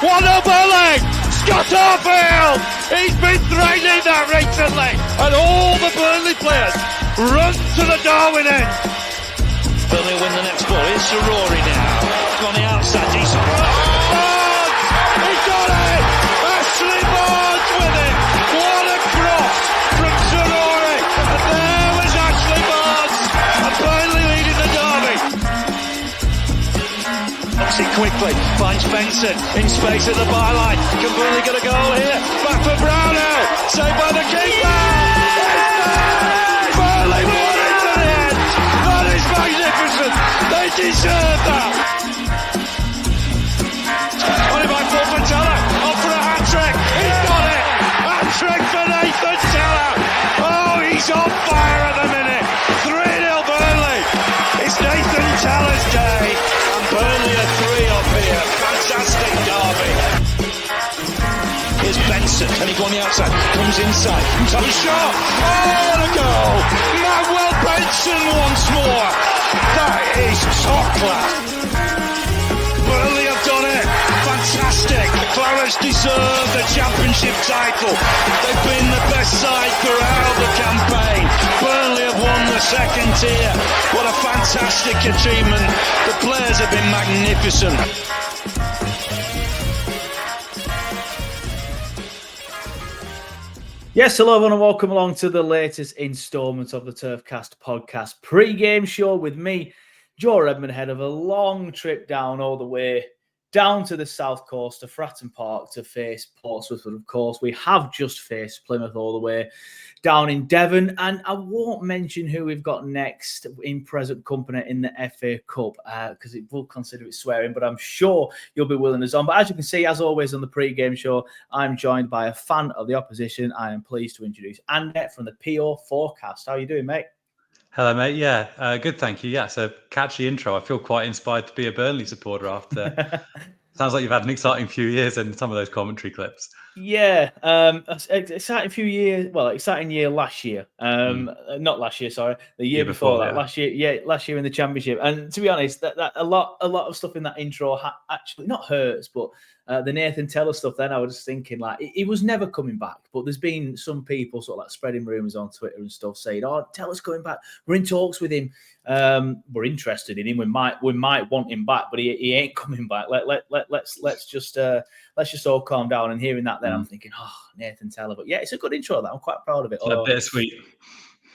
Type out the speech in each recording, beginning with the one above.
What a bully! Scott Arfield! He's been threatening that recently, and all the Burnley players run to the Darwin end. Burnley win the next ball. Here's Rory now. On the outside, decent. Barnes! He got it! Ashley Barnes with it! What a cross from Rory! And there was Ashley Barnes! And Burnley leading the derby. Knocks it quickly, finds Benson in space at the byline. Can Burnley get a goal here? Back for Brownell, saved by the keeper. Burnley won it to the end. That is magnificent. They deserve that. On it by Paul Teller, off for a hat-trick. He's got it. Hat-trick for Nathan Teller. Oh, he's on fire at the minute. 3-0 Burnley. It's Nathan Teller's day. Burnley are 3 up here. Fantastic derby. Here's Benson. Can he go on the outside? Comes inside. Top shot. Oh, the goal. Manuel Benson once more. That is top class. Burnley have done it. Fantastic. Clarence deserve the championship title. They've been the best side throughout the campaign. Burnley have won the second tier. What a fantastic achievement. The players have been magnificent. Yes, hello everyone and welcome along to the latest instalment of the Turfcast podcast pre-game show with me, Joe Redmond, ahead of a long trip down all the way down to the south coast to Fratton Park to face Portsmouth. And of course, we have just faced Plymouth all the way down in Devon. And I won't mention who we've got next in present company in the FA Cup because it will consider it swearing, but I'm sure you'll be willing us on. But as you can see, as always on the pre-game show, I'm joined by a fan of the opposition. I am pleased to introduce Annette from the PO Forecast. How are you doing, mate? Hello, mate. Yeah, good, thank you. Yeah, so catchy intro. I feel quite inspired to be a Burnley supporter after. Sounds like you've had an exciting few years in some of those commentary clips. Yeah, exciting few years. Well, exciting year last year. Not last year, sorry, the year before that. Yeah. Last year in the Championship. And to be honest, that a lot of stuff in that intro actually not hurts, but the Nathan Teller stuff. Then I was just thinking like he was never coming back. But there's been some people sort of like spreading rumors on Twitter and stuff saying, "Oh, Teller's coming back. We're in talks with him. We're interested in him. We might want him back, but he ain't coming back. Let's just all calm down." And hearing that, then I'm thinking, oh, Nathan Teller. But yeah, it's a good intro. That I'm quite proud of it. A bittersweet.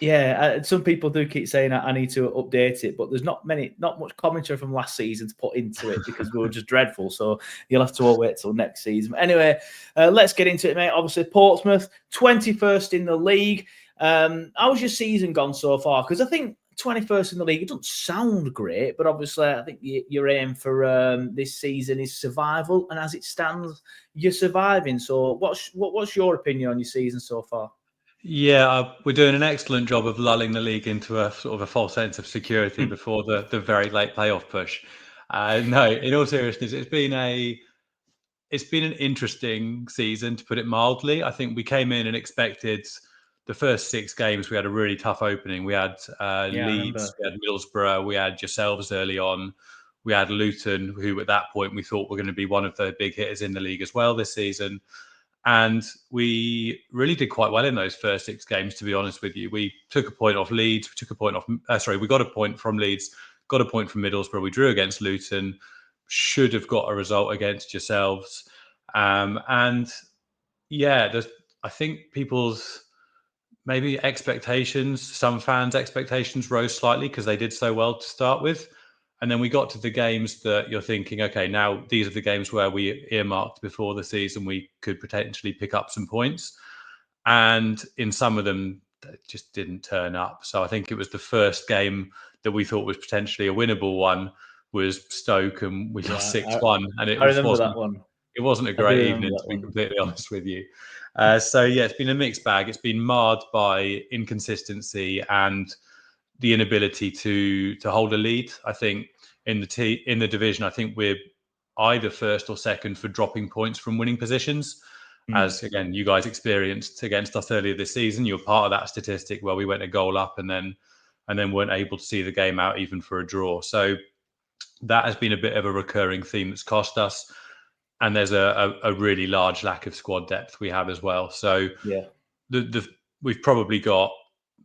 Yeah, some people do keep saying I need to update it, but there's not much commentary from last season to put into it because we were just dreadful. So you'll have to all wait till next season. Anyway, let's get into it, mate. Obviously, Portsmouth 21st in the league. How's your season gone so far? Because I think 21st in the league, it doesn't sound great, but obviously I think your aim for this season is survival, and as it stands, you're surviving. So what's your opinion on your season so far? Yeah, we're doing an excellent job of lulling the league into a sort of a false sense of security before the very late playoff push. No, in all seriousness, it's been an interesting season, to put it mildly. I think we came in and expected the first 6 games. We had a really tough opening. We had Leeds, we had Middlesbrough, we had yourselves early on. We had Luton, who at that point we thought were going to be one of the big hitters in the league as well this season. And we really did quite well in those first 6 games, to be honest with you. We took a point off Leeds. We got a point from Leeds, got a point from Middlesbrough. We drew against Luton, should have got a result against yourselves. And yeah, I think people's maybe expectations, some fans' expectations rose slightly because they did so well to start with. And then we got to the games that you're thinking, okay, now these are the games where we earmarked before the season we could potentially pick up some points. And in some of them, it just didn't turn up. So I think it was the first game that we thought was potentially a winnable one was Stoke, and we lost 6-1. And I remember that one. It wasn't a great evening, to be completely honest with you. So yeah, it's been a mixed bag. It's been marred by inconsistency and the inability to hold a lead. I think in the division, I think we're either first or second for dropping points from winning positions. As again, you guys experienced against us earlier this season. You're part of that statistic where we went a goal up and then weren't able to see the game out even for a draw. So that has been a bit of a recurring theme that's cost us. and there's a really large lack of squad depth we have as well. So we've probably got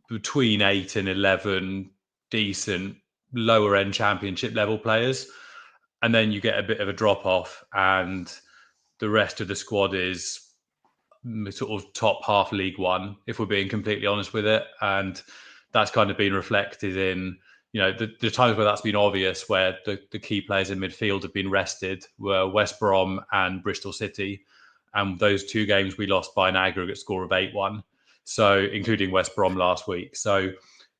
between 8 and 11 decent lower end championship level players, and then you get a bit of a drop off, and the rest of the squad is sort of top half League One, if we're being completely honest with it. And that's kind of been reflected in, the times where that's been obvious, where the key players in midfield have been rested, were West Brom and Bristol City. And those two games we lost by an aggregate score of 8-1. So including West Brom last week. So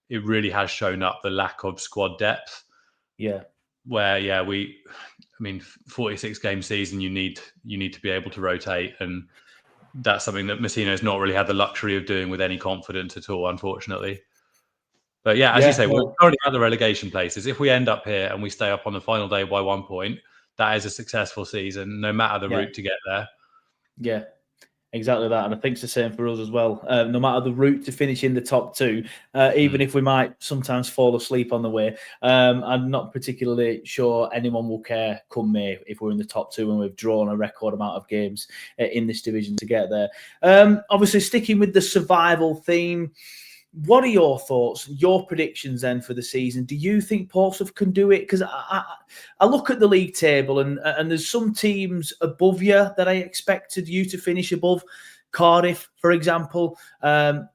it really has shown up the lack of squad depth. Yeah. Where, 46 game season, you need to be able to rotate. And that's something that Messino's not really had the luxury of doing with any confidence at all, unfortunately. But as you say, we're currently at the relegation places. If we end up here and we stay up on the final day by 1 point, that is a successful season, no matter the route to get there. Yeah, exactly that. And I think it's the same for us as well. No matter the route to finish in the top two, even if we might sometimes fall asleep on the way, I'm not particularly sure anyone will care come May if we're in the top two and we've drawn a record amount of games in this division to get there. Obviously, sticking with the survival theme, what are your thoughts, your predictions then for the season? Do you think Portsmouth can do it? Because I look at the league table and there's some teams above you that I expected you to finish above. Cardiff, for example,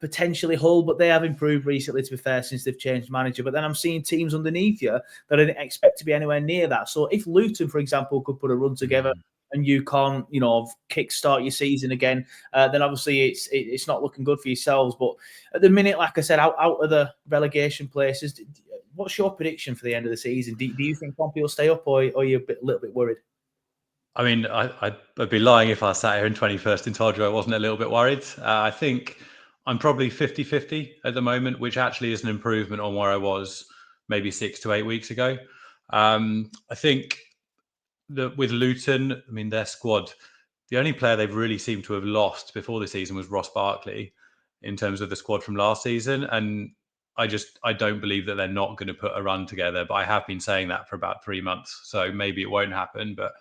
potentially Hull, but they have improved recently, to be fair, since they've changed manager. But then I'm seeing teams underneath you that I didn't expect to be anywhere near that. So if Luton, for example, could put a run together, and you can't, kickstart your season again, then obviously it's not looking good for yourselves. But at the minute, like I said, out of the relegation places, what's your prediction for the end of the season? Do you think Pompey will stay up, or are you a little bit worried? I mean, I'd be lying if I sat here in 21st and told you I wasn't a little bit worried. I think I'm probably 50-50 at the moment, which actually is an improvement on where I was maybe 6 to 8 weeks ago. I think with Luton, their squad, the only player they've really seemed to have lost before the season was Ross Barkley in terms of the squad from last season. And I don't believe that they're not going to put a run together, but I have been saying that for about 3 months. So maybe it won't happen, but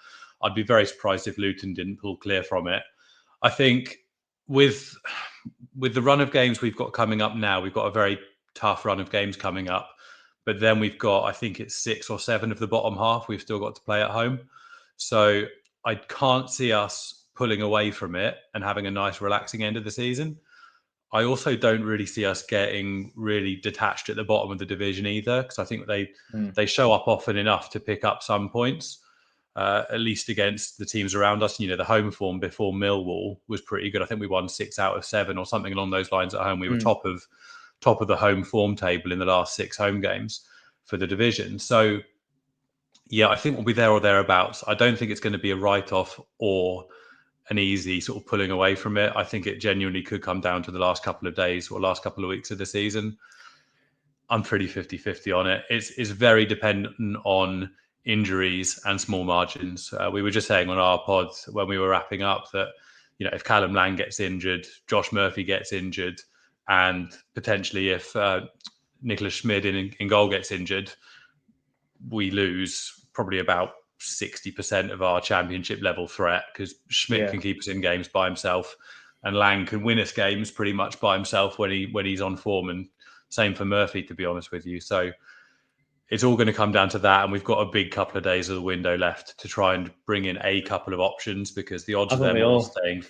I'd be very surprised if Luton didn't pull clear from it. I think with the run of games we've got coming up now, we've got a very tough run of games coming up. But then we've got, I think it's 6 or 7 of the bottom half we've still got to play at home. So I can't see us pulling away from it and having a nice, relaxing end of the season. I also don't really see us getting really detached at the bottom of the division either, because I think they show up often enough to pick up some points, at least against the teams around us. The home form before Millwall was pretty good. I think we won 6 out of 7 or something along those lines at home. We were top of the home form table in the last 6 home games for the division. So, I think we'll be there or thereabouts. I don't think it's going to be a write-off or an easy sort of pulling away from it. I think it genuinely could come down to the last couple of days or last couple of weeks of the season. I'm pretty 50-50 on it. It's very dependent on injuries and small margins. We were just saying on our pod when we were wrapping up that, if Callum Lang gets injured, Josh Murphy gets injured, and potentially if Nicholas Schmid in goal gets injured, we lose probably about 60% of our championship level threat, because Schmidt can keep us in games by himself and Lang can win us games pretty much by himself when he's on form, and same for Murphy, to be honest with you. So it's all going to come down to that, and we've got a big couple of days of the window left to try and bring in a couple of options, because the odds of them all staying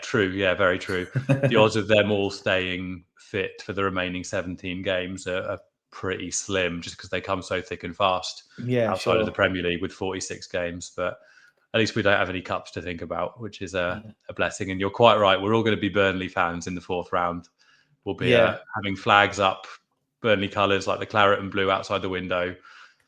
true. Yeah, very true. The odds of them all staying fit for the remaining 17 games are pretty slim, just because they come so thick and fast outside of the Premier League with 46 games. But at least we don't have any cups to think about, which is a blessing. And you're quite right. We're all going to be Burnley fans in the 4th round. We'll be having flags up, Burnley colours like the claret and blue outside the window.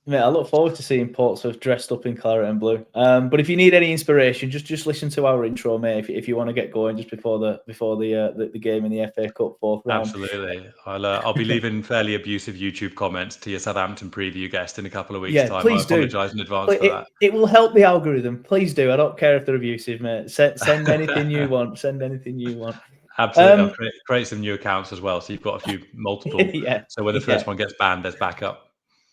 Mate, I look forward to seeing Portsmouth dressed up in claret and blue. But if you need any inspiration, just listen to our intro, mate. If you want to get going just before the game in the FA Cup 4th round. Absolutely, I'll be leaving fairly abusive YouTube comments to your Southampton preview guest in a couple of weeks' time. Please I apologise in advance for that. It will help the algorithm. Please do. I don't care if they're abusive, mate. Send anything you want. Send anything you want. Absolutely. I'll create some new accounts as well, so you've got a few multiple. So when the first one gets banned, there's backup.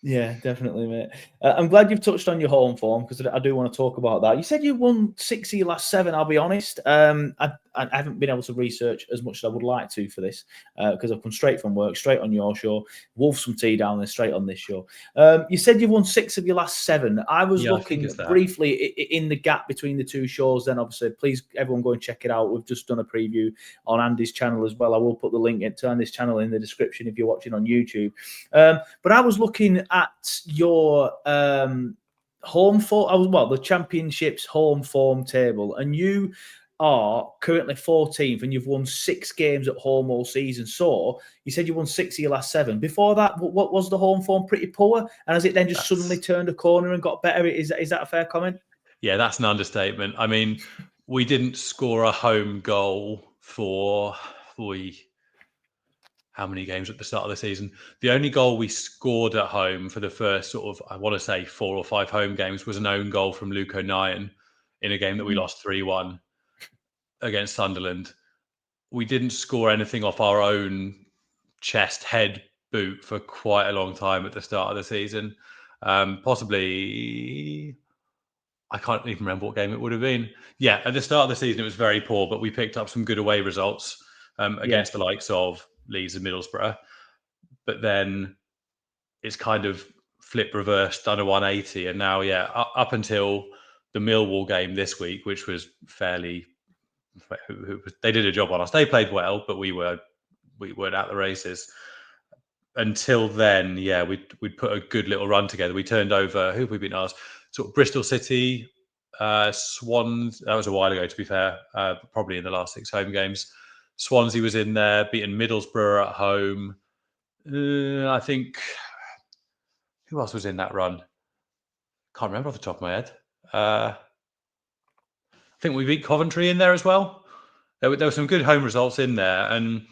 Yeah, definitely, mate. I'm glad you've touched on your home form because I do want to talk about that. You said you won 6 of your last 7. I'll be honest. I haven't been able to research as much as I would like to for this because I've come straight from work, straight on your show, wolf some tea down and straight on this show. You said you've won 6 of your last 7. I was looking briefly in the gap between the two shows. Then, obviously, please, everyone go and check it out. We've just done a preview on Andy's channel as well. I will put the link to Andy's channel in the description if you're watching on YouTube. But I was looking at your home form, the Championship's home form table, and you are currently 14th and you've won 6 games at home all season. So you said you won 6 of your last 7. Before that, what was the home form pretty poor? And has it then just suddenly turned a corner and got better? Is that a fair comment? Yeah, that's an understatement. I mean, we didn't score a home goal for how many games at the start of the season? The only goal we scored at home for the first sort of, I want to say 4 or 5 home games was an own goal from Luke O'Nien in a game that we lost 3-1 against Sunderland. We didn't score anything off our own chest head boot for quite a long time at the start of the season. Possibly, I can't even remember what game it would have been. Yeah, at the start of the season, it was very poor, but we picked up some good away results against the likes of Leeds and Middlesbrough. But then it's kind of flip reverse, done a 180. And now, up until the Millwall game this week, which was fairly, they did a job on us. They played well, but we weren't at the races. Until then, we'd put a good little run together. We turned over, who have we been asked? Sort of Bristol City, Swans. That was a while ago, to be fair, probably in the last 6 home games. Swansea was in there, beating Middlesbrough at home. I think, who else was in that run? Can't remember off the top of my head. I think we beat Coventry in there as well. There were some good home results in there. And,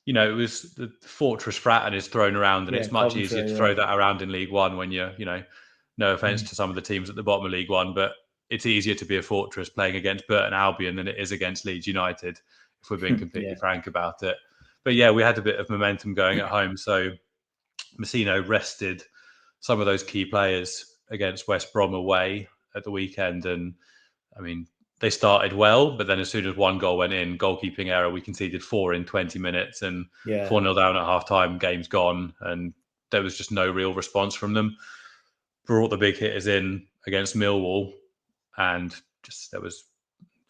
it was the Fortress Fratton is thrown around, and it's much easier to throw that around in League One when you're, no offence to some of the teams at the bottom of League One, but it's easier to be a fortress playing against Burton Albion than it is against Leeds United, if we're being completely frank about it. But we had a bit of momentum going at home. So Messino rested some of those key players against West Brom away at the weekend. And I mean, they started well, but then as soon as 1 goal went in, goalkeeping error, we conceded 4 in 20 minutes and 4-0 down at half time, game's gone. And there was just no real response from them. Brought the big hitters in against Millwall, and just there was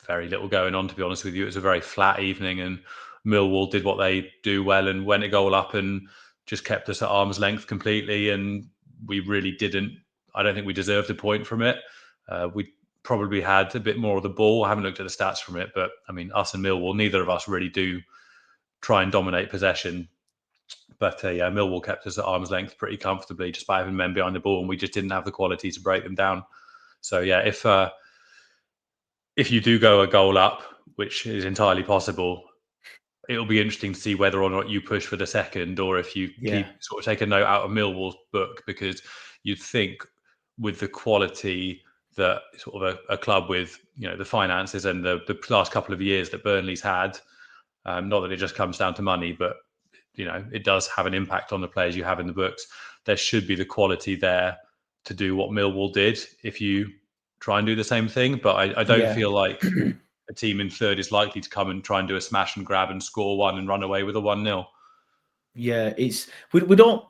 very little going on, to be honest with you. It was a very flat evening, and Millwall did what they do well and went a goal up and just kept us at arm's length completely. And we really didn't, I don't think we deserved a point from it. We probably had a bit more of the ball. I haven't looked at the stats from it, but I mean, us and Millwall, neither of us really do try and dominate possession. But Millwall kept us at arm's length pretty comfortably, just by having men behind the ball, and we just didn't have the quality to break them down. So if you do go a goal up, which is entirely possible, it'll be interesting to see whether or not you push for the second, or if you keep sort of take a note out of Millwall's book, because you'd think with the quality that sort of a club with the finances and the last couple of years that Burnley's had, not that it just comes down to money, but it does have an impact on the players you have in the books. There should be the quality there to do what Millwall did if you try and do the same thing. But I don't feel like a team in third is likely to come and try and do a smash and grab and score 1 and run away with a 1-0. Yeah, we don't.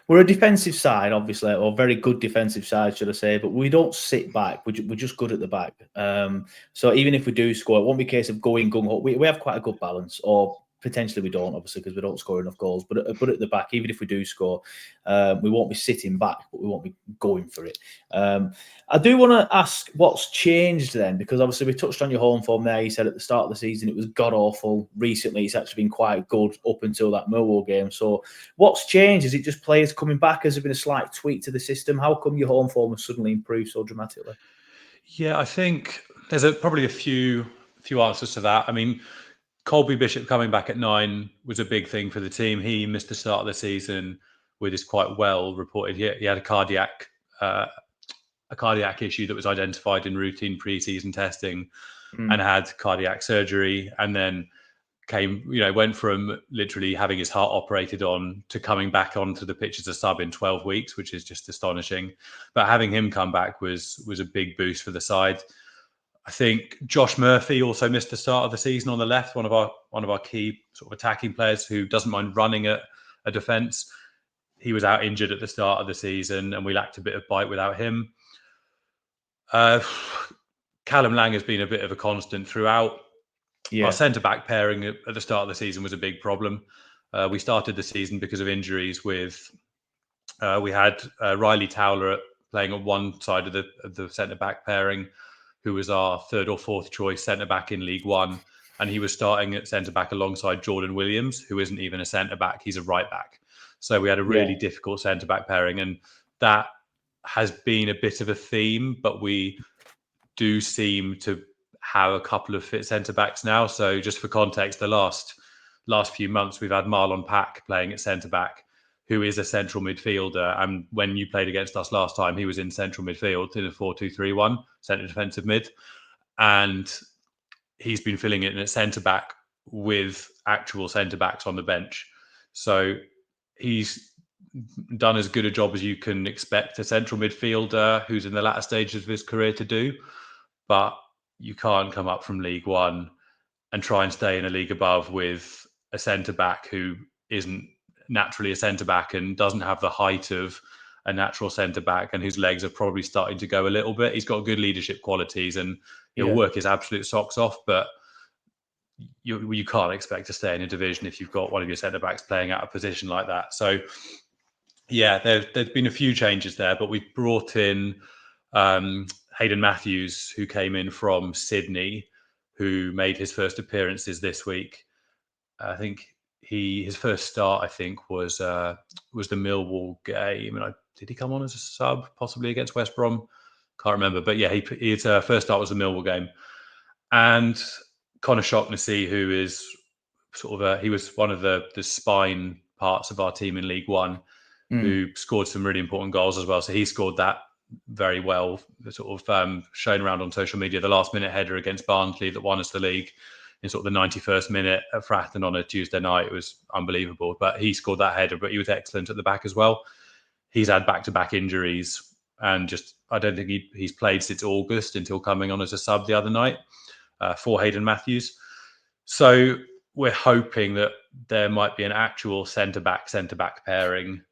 We're a defensive side, obviously, or very good defensive side, should I say, but we don't sit back. We're just good at the back. So even if we do score, it won't be a case of going gung-ho. We have quite a good balance, or potentially we don't, obviously, because we don't score enough goals. But at the back, even if we do score, we won't be sitting back, but we won't be going for it. I do want to ask what's changed then, because obviously we touched on your home form there. You said at the start of the season it was god-awful. Recently, it's actually been quite good up until that Millwall game. So what's changed? Is it just players coming back? Has there been a slight tweak to the system? How come your home form has suddenly improved so dramatically? Yeah, I think there's probably a few answers to that. I mean, Colby Bishop coming back at 9 was a big thing for the team. He missed the start of the season with his quite well reported. He had a cardiac issue that was identified in routine pre-season testing and had cardiac surgery. And then went from literally having his heart operated on to coming back onto the pitch as a sub in 12 weeks, which is just astonishing. But having him come back was a big boost for the side. I think Josh Murphy also missed the start of the season on the left, one of our key sort of attacking players who doesn't mind running at a defence. He was out injured at the start of the season, and we lacked a bit of bite without him. Callum Lang has been a bit of a constant throughout. Our centre-back pairing at the start of the season was a big problem. We started the season because of injuries with... we had Riley Towler playing on one side of the centre-back pairing, who was our third or fourth choice centre-back in League One. And he was starting at centre-back alongside Jordan Williams, who isn't even a centre-back. He's a right-back. So we had a really difficult centre-back pairing. And that has been a bit of a theme, but we do seem to have a couple of fit centre-backs now. So just for context, the last few months, we've had Marlon Pack playing at centre-back, who is a central midfielder. And when you played against us last time, he was in central midfield in a 4-2-3-1, centre defensive mid. And he's been filling it in at centre-back with actual centre-backs on the bench. So he's done as good a job as you can expect a central midfielder who's in the latter stages of his career to do. But you can't come up from League One and try and stay in a league above with a centre-back who isn't naturally a centre-back and doesn't have the height of a natural centre-back and whose legs are probably starting to go a little bit. He's got good leadership qualities and he'll work his absolute socks off, but you can't expect to stay in a division if you've got one of your centre-backs playing out of position like that. So, yeah, there's been a few changes there, but we've brought in Hayden Matthews, who came in from Sydney, who made his first appearances this week. I think his first start, I think, was the Millwall game. And did he come on as a sub, possibly against West Brom? Can't remember. But yeah, his first start was the Millwall game. And Connor Shaughnessy, who is sort of he was one of the spine parts of our team in League One, who scored some really important goals as well. So he scored that very well, sort of shown around on social media. The last minute header against Barnsley that won us the league in sort of the 91st minute at Fratton on a Tuesday night. It was unbelievable. But he scored that header, but he was excellent at the back as well. He's had back-to-back injuries and I don't think he's played since August until coming on as a sub the other night for Hayden Matthews. So we're hoping that there might be an actual centre-back pairing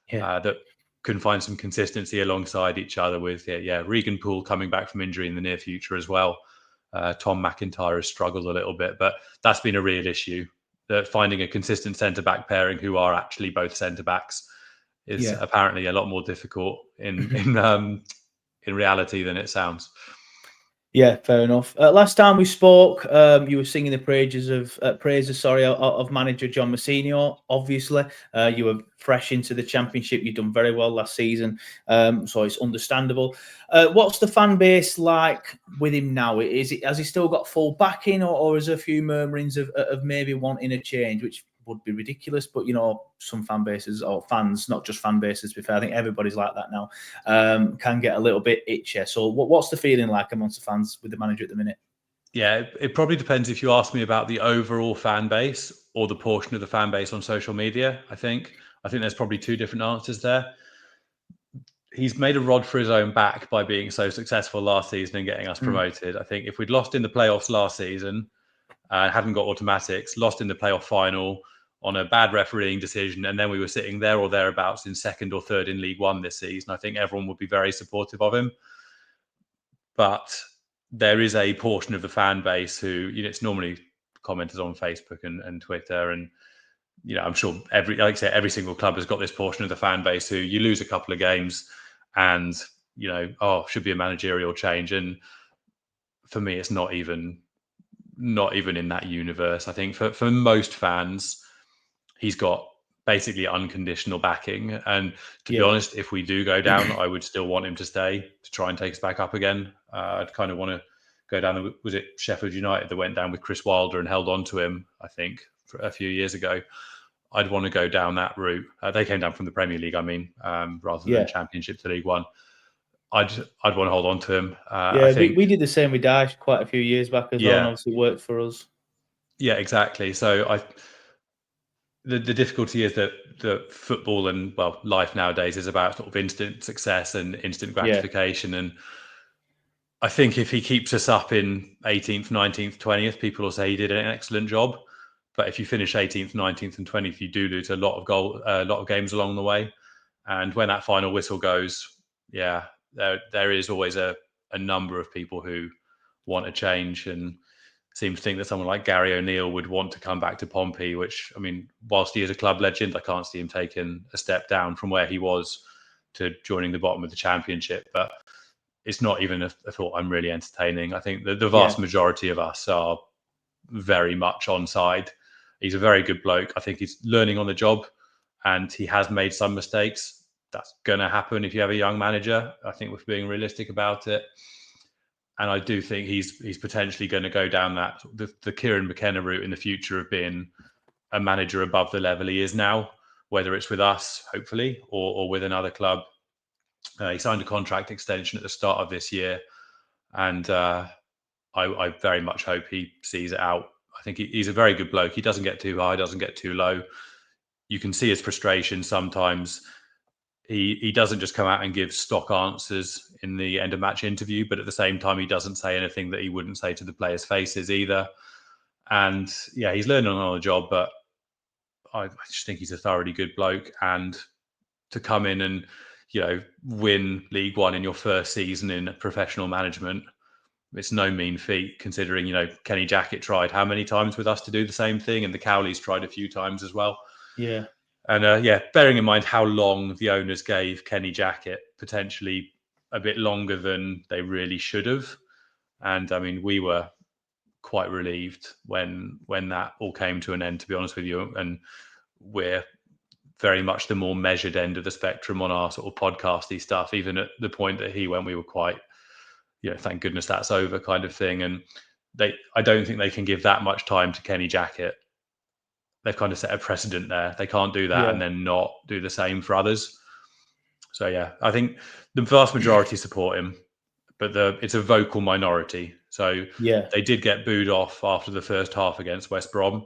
that can find some consistency alongside each other with, Regan Poole coming back from injury in the near future as well. Tom McIntyre has struggled a little bit, but that's been a real issue. That finding a consistent centre-back pairing who are actually both centre-backs is apparently a lot more difficult in reality than it sounds. Yeah, fair enough. Last time we spoke, you were singing the praises of manager John Mousinho. Obviously, you were fresh into the Championship. You've done very well last season, so it's understandable. What's the fan base like with him now? Has he still got full backing, or is there a few murmurings of maybe wanting a change, which would be ridiculous, but some fan bases, or fans, not just fan bases, to be fair, I think everybody's like that now, can get a little bit itchy. So what's the feeling like amongst the fans with the manager at the minute? Yeah, it probably depends if you ask me about the overall fan base or the portion of the fan base on social media. I think there's probably two different answers there. He's made a rod for his own back by being so successful last season and getting us promoted. I think if we'd lost in the playoffs last season, hadn't got automatics, lost in the playoff final on a bad refereeing decision, and then we were sitting there or thereabouts in second or third in League One this season, I think everyone would be very supportive of him. But there is a portion of the fan base who, it's normally commenters on Facebook and Twitter, and I'm sure every single club has got this portion of the fan base who you lose a couple of games and should be a managerial change. And for me, it's not even in that universe. I think for most fans, he's got basically unconditional backing. And to be honest, if we do go down, I would still want him to stay to try and take us back up again. I'd kind of want to go down. Was it Sheffield United that went down with Chris Wilder and held on to him, I think, for a few years ago? I'd want to go down that route. They came down from the Premier League, rather than Championship to League One. I'd want to hold on to him. I think we did the same with Daesh quite a few years back as well, and obviously worked for us. Yeah, exactly. So the difficulty is that the football and life nowadays is about sort of instant success and instant gratification. And I think if he keeps us up in 18th, 19th, 20th, people will say he did an excellent job. But if you finish 18th, 19th, and 20th, you do lose a lot of games along the way. And when that final whistle goes, there is always a number of people who want a change and seem to think that someone like Gary O'Neill would want to come back to Pompey, which, I mean, whilst he is a club legend, I can't see him taking a step down from where he was to joining the bottom of the Championship. But it's not even a thought I'm really entertaining. I think the vast majority of us are very much on side. He's a very good bloke. I think he's learning on the job and he has made some mistakes. That's going to happen if you have a young manager. I think we're being realistic about it. And I do think he's potentially going to go down that the Kieran McKenna route in the future of being a manager above the level he is now, whether it's with us, hopefully, or with another club. He signed a contract extension at the start of this year, and I very much hope he sees it out. I think he's a very good bloke. He doesn't get too high, doesn't get too low. You can see his frustration sometimes. He doesn't just come out and give stock answers in the end of match interview, but at the same time, he doesn't say anything that he wouldn't say to the players' faces either. And yeah, he's learning on the job, but I just think he's a thoroughly good bloke. And to come in and, win League One in your first season in professional management, it's no mean feat considering, Kenny Jackett tried how many times with us to do the same thing, and the Cowleys tried a few times as well. Yeah. And bearing in mind how long the owners gave Kenny Jackett, potentially a bit longer than they really should have. And I mean, we were quite relieved when that all came to an end, to be honest with you. And we're very much the more measured end of the spectrum on our sort of podcasty stuff. Even at the point that he went, we were quite, thank goodness that's over kind of thing. And I don't think they can give that much time to Kenny Jackett. They've kind of set a precedent there. They can't do that and then not do the same for others. So, I think the vast majority support him, but it's a vocal minority. So they did get booed off after the first half against West Brom,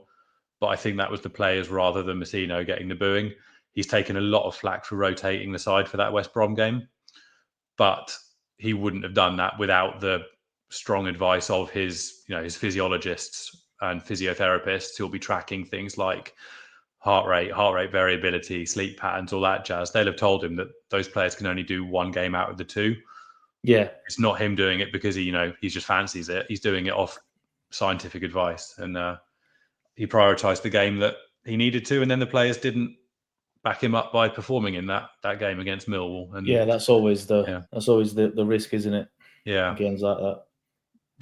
but I think that was the players rather than Messino getting the booing. He's taken a lot of flack for rotating the side for that West Brom game, but he wouldn't have done that without the strong advice of his physiologists and physiotherapists who'll be tracking things like heart rate variability, sleep patterns, all that jazz. They'll have told him that those players can only do one game out of the two. Yeah. It's not him doing it because he just fancies it. He's doing it off scientific advice. And he prioritized the game that he needed to. And then the players didn't back him up by performing in that game against Millwall. And that's always the risk, isn't it? Yeah. Games like that.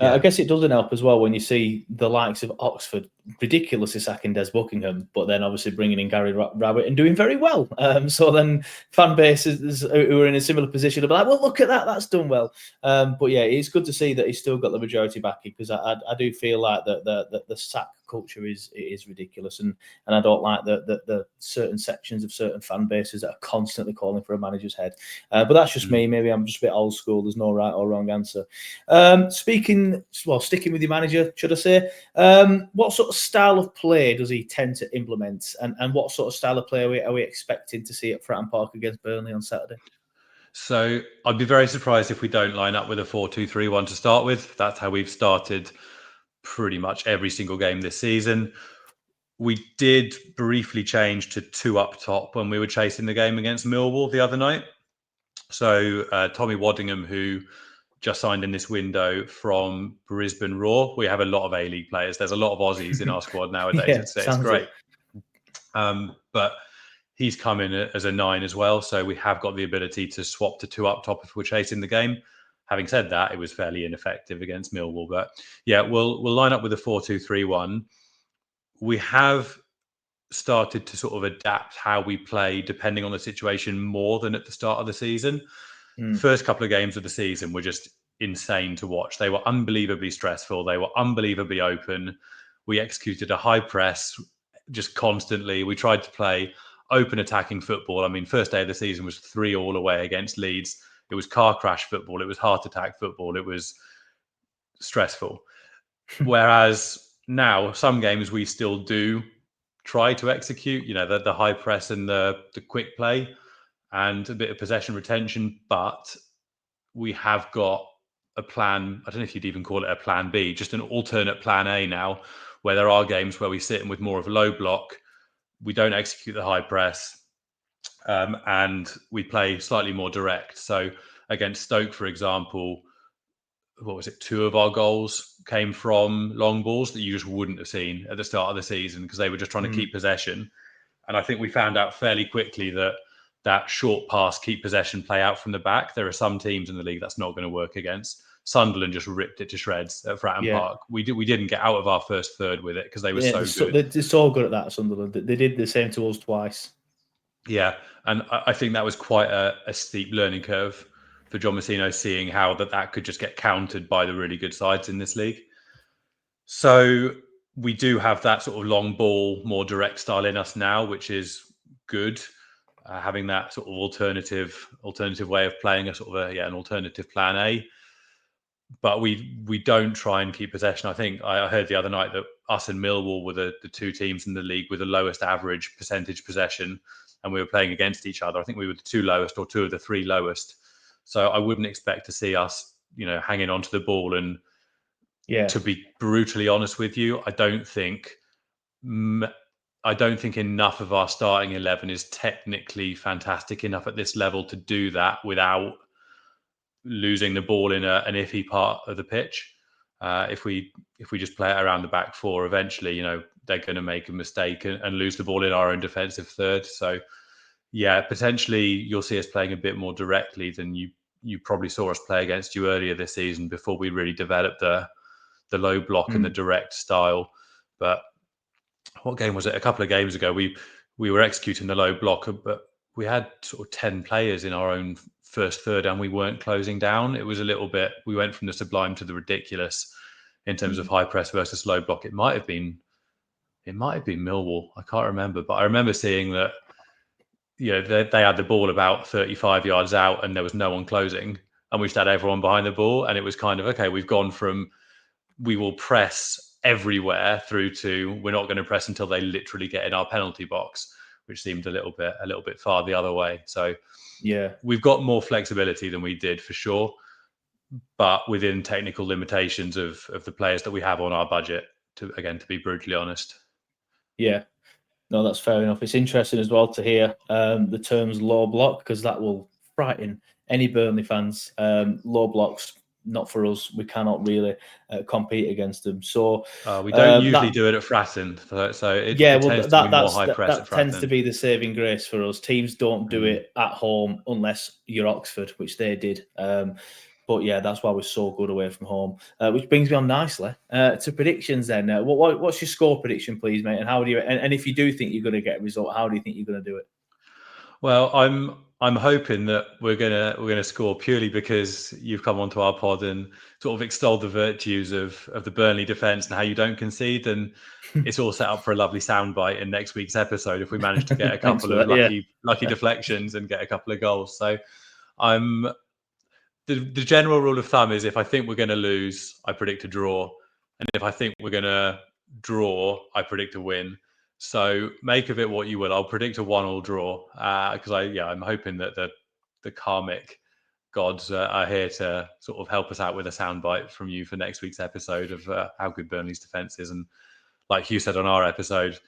I guess it doesn't help as well when you see the likes of Oxford ridiculously sacking Des Buckingham, but then obviously bringing in Gary Rowett and doing very well. So then fan bases who are in a similar position will be like, well, look at that, that's done well. But yeah, it's good to see that he's still got the majority backing, because I do feel like that the sack culture is ridiculous, and I don't like the certain sections of certain fan bases that are constantly calling for a manager's head. But that's just me. Maybe I'm just a bit old school. There's no right or wrong answer. Sticking with your manager, should I say? What sort of style of play does he tend to implement, and what sort of style of play are we expecting to see at Fratton Park against Burnley on Saturday? So I'd be very surprised if we don't line up with a 4-2-3-1 to start with. That's how we've started pretty much every single game this season. We did briefly change to 2 up top when we were chasing the game against Millwall the other night. So Tommy Waddingham, who just signed in this window from Brisbane Roar. We have a lot of A-League players. There's a lot of Aussies in our squad nowadays. It's great. But he's come in as a 9 as well. So we have got the ability to swap to 2 up top if we're chasing the game. Having said that, it was fairly ineffective against Millwall. But yeah, we'll line up with a 4-2-3-1. We have started to sort of adapt how we play depending on the situation more than at the start of the season. First couple of games of the season were just insane to watch. They were unbelievably stressful. They were unbelievably open. We executed a high press just constantly. We tried to play open attacking football. I mean, first day of the season was 3-3 away against Leeds. It was car crash football. It was heart attack football. It was stressful. Whereas Now, some games we still do try to execute, the high press and the quick play and a bit of possession retention, but we have got a plan. I don't know if you'd even call it a plan B, just an alternate plan A now, where there are games where we sit in with more of a low block. We don't execute the high press, and we play slightly more direct. So against Stoke, for example, what was it? 2 of our goals came from long balls that you just wouldn't have seen at the start of the season because they were just trying to keep possession. And I think we found out fairly quickly that short pass, keep possession, play out from the back. There are some teams in the league that's not going to work against. Sunderland just ripped it to shreds at Fratton Park. We didn't get out of our first third with it because they were so good. They're so good at that, Sunderland. They did the same to us twice. Yeah, and I think that was quite a steep learning curve for John Messino, seeing how that could just get countered by the really good sides in this league. So we do have that sort of long ball, more direct style in us now, which is good. Having that sort of alternative way of playing an alternative plan A. But we don't try and keep possession. I think I heard the other night that us and Millwall were the 2 teams in the league with the lowest average percentage possession, and we were playing against each other. I think we were the 2 lowest or 2 of the 3 lowest. So I wouldn't expect to see us, hanging onto the ball. And to be brutally honest with you, I don't think enough of our starting 11 is technically fantastic enough at this level to do that without losing the ball in an iffy part of the pitch. If we just play it around the back 4, eventually, they're going to make a mistake and lose the ball in our own defensive third. So, yeah, potentially you'll see us playing a bit more directly than you probably saw us play against you earlier this season before we really developed the low block and the direct style. But what game was it? A couple of games ago, we were executing the low block, but we had sort of 10 players in our own first third and we weren't closing down. It was a little bit, we went from the sublime to the ridiculous in terms of high press versus low block. It might have been Millwall. I can't remember, but I remember seeing that, they had the ball about 35 yards out and there was no one closing and we just had everyone behind the ball. And it was kind of, okay, we've gone from, we will press everywhere through to we're not going to press until they literally get in our penalty box, which seemed a little bit far the other way. So yeah, we've got more flexibility than we did for sure, but within technical limitations of the players that we have on our budget, to be brutally honest. Yeah, no, that's fair enough. It's interesting as well to hear the terms low block, because that will frighten any Burnley fans. Low blocks, not for us. We cannot really compete against them. So we don't usually do it at Fratton. So it tends to be more high press at Fratton. That tends to be the saving grace for us. Teams don't do it at home unless you're Oxford, which they did. But yeah, that's why we're so good away from home. Which brings me on nicely to predictions then. What's your score prediction, please, mate? And how do you? And if you do think you're going to get a result, how do you think you're going to do it? Well, I'm hoping that we're gonna score purely because you've come onto our pod and sort of extolled the virtues of the Burnley defence and how you don't concede, and it's all set up for a lovely soundbite in next week's episode if we manage to get a couple of lucky deflections and get a couple of goals. So the general rule of thumb is if I think we're going to lose, I predict a draw, and if I think we're going to draw, I predict a win. So make of it what you will. I'll predict a 1-1 draw because I'm hoping that the karmic gods are here to sort of help us out with a soundbite from you for next week's episode of how good Burnley's defence is. And like Hugh said on our episode,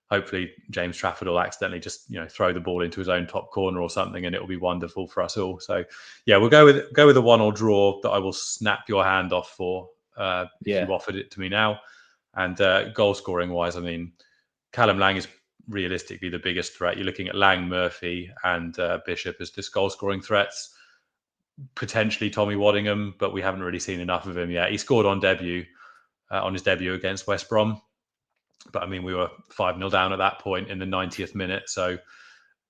hopefully James Trafford will accidentally just throw the ball into his own top corner or something, and it will be wonderful for us all. So yeah, we'll go with a 1-1 draw that I will snap your hand off for if you offered it to me now. And goal scoring wise, I mean, Callum Lang is realistically the biggest threat. You're looking at Lang, Murphy, and Bishop as just goal-scoring threats. Potentially Tommy Waddingham, but we haven't really seen enough of him yet. He scored on his debut against West Brom, but I mean we were 5-0 down at that point in the 90th minute, so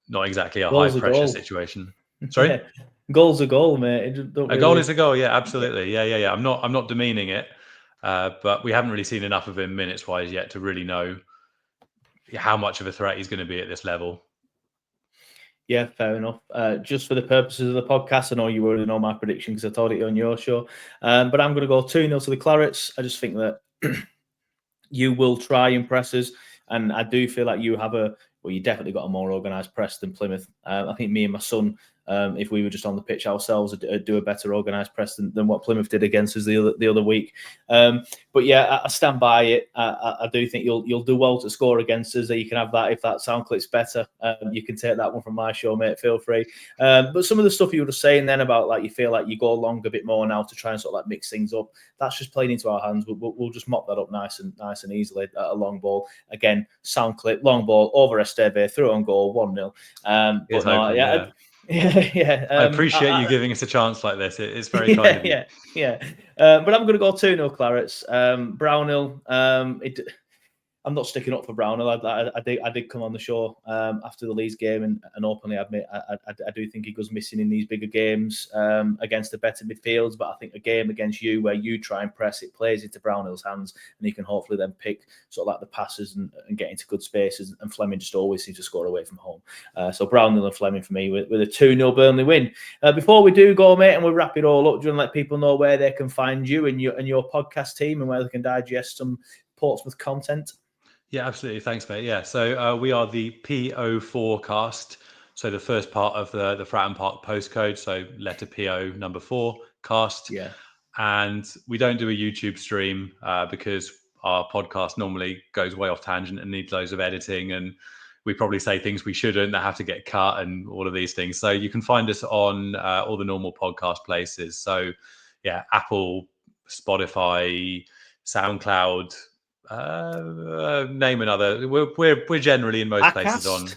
not exactly a high-pressure situation. Sorry, yeah. Goal's a goal, mate. A goal is a goal. Yeah, absolutely. Yeah. I'm not demeaning it, but we haven't really seen enough of him minutes-wise yet to really know how much of a threat he's going to be at this level. Yeah, fair enough. Just for the purposes of the podcast, I know you already know my prediction because I told it on your show. But I'm going to go 2-0 to the Clarets. I just think that you will try and press us. And I do feel like you definitely got a more organised press than Plymouth. I think me and my son, if we were just on the pitch ourselves, would do a better organised press than what Plymouth did against us the other week. But yeah, I stand by it. I do think you'll do well to score against us. You can have that if that sound clip's better. You can take that one from my show, mate. Feel free. But some of the stuff you were just saying then about like you feel like you go along a bit more now to try and sort of like mix things up. That's just playing into our hands. We'll just mop that up nice and easily at a long ball. Again, sound clip, long ball over Esteve, through on goal, 1-0. But no, yeah. Yeah. I appreciate you giving us a chance like this. It's very kind of you. Yeah. But I'm going to go 2-0 Clarets. Brownhill. I'm not sticking up for Brownhill. I did come on the show after the Leeds game and openly admit I do think he goes missing in these bigger games against the better midfields. But I think a game against you where you try and press, it plays into Brownhill's hands, and he can hopefully then pick sort of like the passes and get into good spaces. And Fleming just always seems to score away from home. So Brownhill and Fleming for me with a 2-0 Burnley win. Before we do go, mate, and we wrap it all up, do you want to let people know where they can find you and your podcast team and where they can digest some Portsmouth content? Yeah, absolutely. Thanks, mate. Yeah, so we are the PO4 cast. So the first part of the Fratton Park postcode. So letter PO number 4 cast. Yeah. And we don't do a YouTube stream because our podcast normally goes way off tangent and needs loads of editing, and we probably say things we shouldn't that have to get cut and all of these things. So you can find us on all the normal podcast places. So yeah, Apple, Spotify, SoundCloud. Name another. We're generally in most places on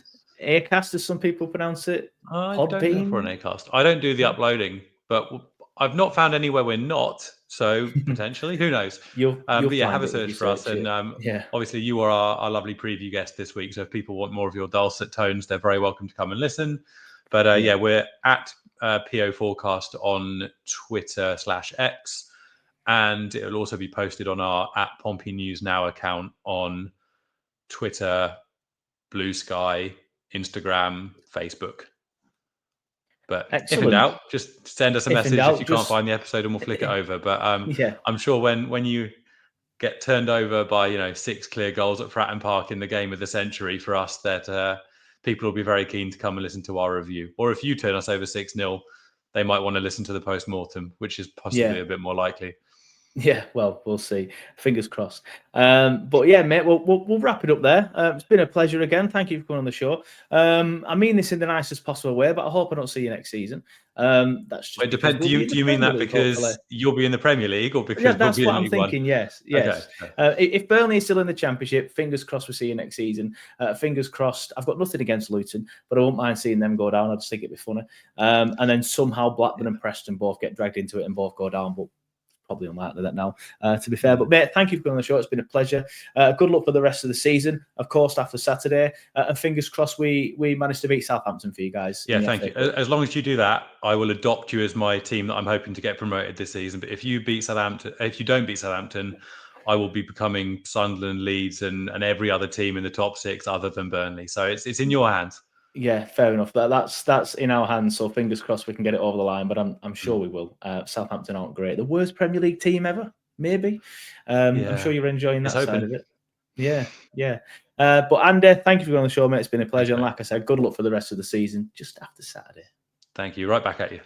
Acast, as some people pronounce it. I don't know for an Acast. I don't do the uploading, but I've not found anywhere we're not. So potentially, who knows? But yeah, have a search for us. And obviously, you are our lovely preview guest this week. So if people want more of your dulcet tones, they're very welcome to come and listen. But yeah, we're at PO Forecast on Twitter /X. And it'll also be posted on our @Pompey News Now account on Twitter, Blue Sky, Instagram, Facebook. But if in doubt, just send us a message if you can't find the episode, and we'll flick it over. But I'm sure when you get turned over by 6 clear goals at Fratton Park in the game of the century for us, that people will be very keen to come and listen to our review. Or if you turn us over 6-0, they might want to listen to the post-mortem, which is possibly a bit more likely. Yeah, well, we'll see. Fingers crossed. But yeah, mate, we'll wrap it up there. It's been a pleasure again. Thank you for coming on the show. I mean this in the nicest possible way, but I hope I don't see you next season. That's just. It depends. Do you mean that because you'll be in the Premier League, or because that's we'll be what in I'm League thinking? One? Yes. Okay. If Burnley is still in the Championship, fingers crossed we'll see you next season. Fingers crossed. I've got nothing against Luton, but I won't mind seeing them go down. I just think it'd be funny. And then somehow Blackburn and Preston both get dragged into it and both go down, but. Probably unlikely that now, to be fair. But mate, thank you for being on the show. It's been a pleasure. Good luck for the rest of the season, of course, after Saturday. And fingers crossed we managed to beat Southampton for you guys. Yeah, thank you. As long as you do that, I will adopt you as my team that I'm hoping to get promoted this season. But if you don't beat Southampton, I will be becoming Sunderland, Leeds, and every other team in the top 6 other than Burnley. So it's in your hands. Yeah, fair enough. That's in our hands. So fingers crossed we can get it over the line. But I'm sure we will. Southampton aren't great. The worst Premier League team ever, maybe. I'm sure you're enjoying that side of it. Yeah. But Andy, thank you for being on the show, mate. It's been a pleasure. And like I said, good luck for the rest of the season, just after Saturday. Thank you. Right back at you.